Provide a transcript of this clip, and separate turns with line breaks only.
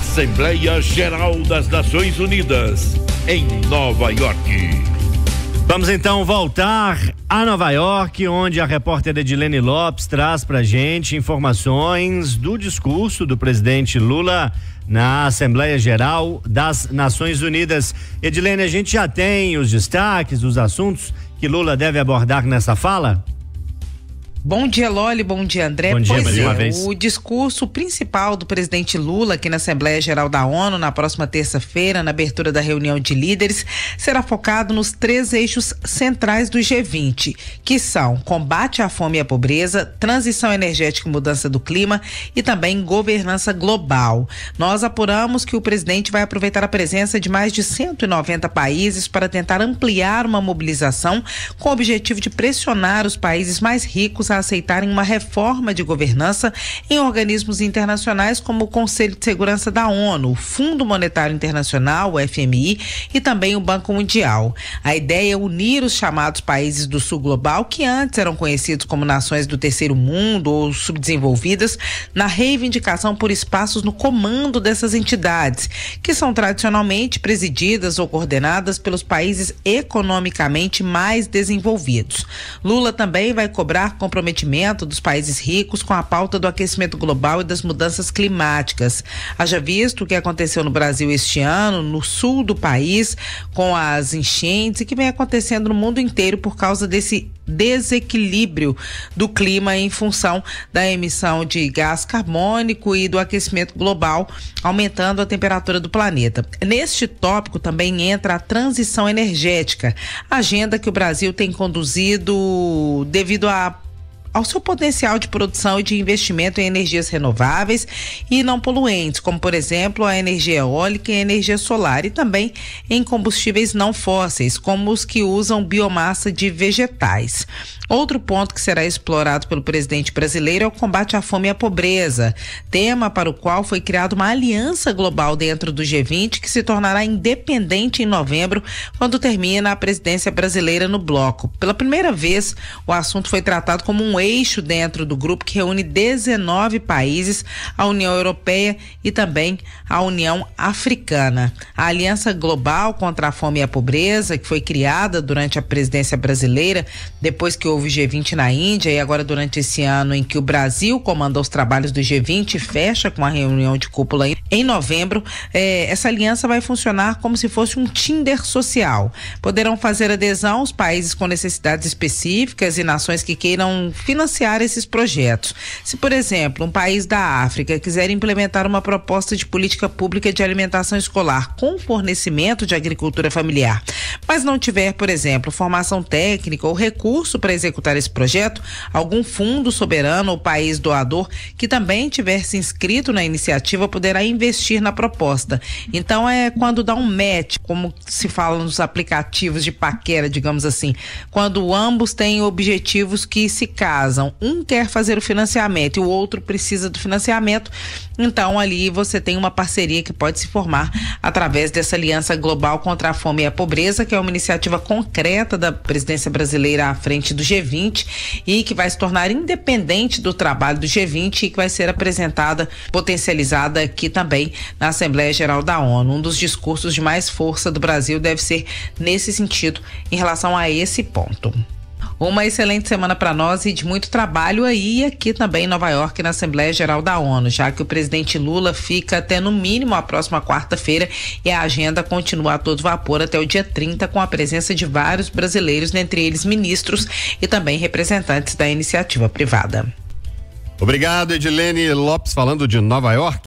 Assembleia Geral das Nações Unidas, em Nova York.
Vamos então voltar a Nova York, onde a repórter Edilene Lopes traz pra gente informações do discurso do presidente Lula na Assembleia Geral das Nações Unidas. Edilene, a gente já tem os destaques, os assuntos que Lula deve abordar nessa fala?
Bom dia, Loli, bom dia, André.
Bom dia,
pois
mais
é,
uma vez.
O discurso principal do presidente Lula aqui na Assembleia Geral da ONU, na próxima terça-feira, na abertura da reunião de líderes, será focado nos 3 eixos centrais do G20, que são combate à fome e à pobreza, transição energética e mudança do clima e também governança global. Nós apuramos que o presidente vai aproveitar a presença de mais de 190 países para tentar ampliar uma mobilização com o objetivo de pressionar os países mais ricos a aceitarem uma reforma de governança em organismos internacionais como o Conselho de Segurança da ONU, o Fundo Monetário Internacional, o FMI, e também o Banco Mundial. A ideia é unir os chamados países do Sul Global, que antes eram conhecidos como nações do terceiro mundo ou subdesenvolvidas, na reivindicação por espaços no comando dessas entidades, que são tradicionalmente presididas ou coordenadas pelos países economicamente mais desenvolvidos. Lula também vai cobrar comprometimento dos países ricos com a pauta do aquecimento global e das mudanças climáticas. Haja visto o que aconteceu no Brasil este ano, no sul do país, com as enchentes e que vem acontecendo no mundo inteiro por causa desse desequilíbrio do clima em função da emissão de gás carbônico e do aquecimento global, aumentando a temperatura do planeta. Neste tópico também entra a transição energética, agenda que o Brasil tem conduzido devido ao seu potencial de produção e de investimento em energias renováveis e não poluentes, como por exemplo a energia eólica e a energia solar, e também em combustíveis não fósseis, como os que usam biomassa de vegetais. Outro ponto que será explorado pelo presidente brasileiro é o combate à fome e à pobreza, tema para o qual foi criada uma aliança global dentro do G20 que se tornará independente em novembro, quando termina a presidência brasileira no bloco. Pela primeira vez, o assunto foi tratado como um eixo dentro do grupo que reúne 19 países, a União Europeia e também a União Africana. A Aliança Global contra a Fome e a Pobreza, que foi criada durante a presidência brasileira, depois que houve G20 na Índia, e agora durante esse ano em que o Brasil comanda os trabalhos do G20 e fecha com a reunião de cúpula em novembro, essa aliança vai funcionar como se fosse um Tinder social. Poderão fazer adesão os países com necessidades específicas e nações que queiram financiar esses projetos. Se, por exemplo, um país da África quiser implementar uma proposta de política pública de alimentação escolar com fornecimento de agricultura familiar, mas não tiver, por exemplo, formação técnica ou recurso para executar esse projeto, algum fundo soberano ou país doador que também tiver se inscrito na iniciativa poderá investir na proposta. Então é quando dá um match, como se fala nos aplicativos de paquera, digamos assim, quando ambos têm objetivos que se casam, um quer fazer o financiamento e o outro precisa do financiamento, então ali você tem uma parceria que pode se formar através dessa Aliança Global contra a Fome e a Pobreza, que é uma iniciativa concreta da presidência brasileira à frente do G20 e que vai se tornar independente do trabalho do G20 e que vai ser apresentada, potencializada aqui também na Assembleia Geral da ONU. Um dos discursos de mais força do Brasil deve ser nesse sentido, em relação a esse ponto. Uma excelente semana para nós e de muito trabalho aí aqui também em Nova York, na Assembleia Geral da ONU, já que o presidente Lula fica até no mínimo a próxima quarta-feira e a agenda continua a todo vapor até o dia 30, com a presença de vários brasileiros, dentre eles ministros e também representantes da iniciativa privada.
Obrigado, Edilene Lopes, falando de Nova York.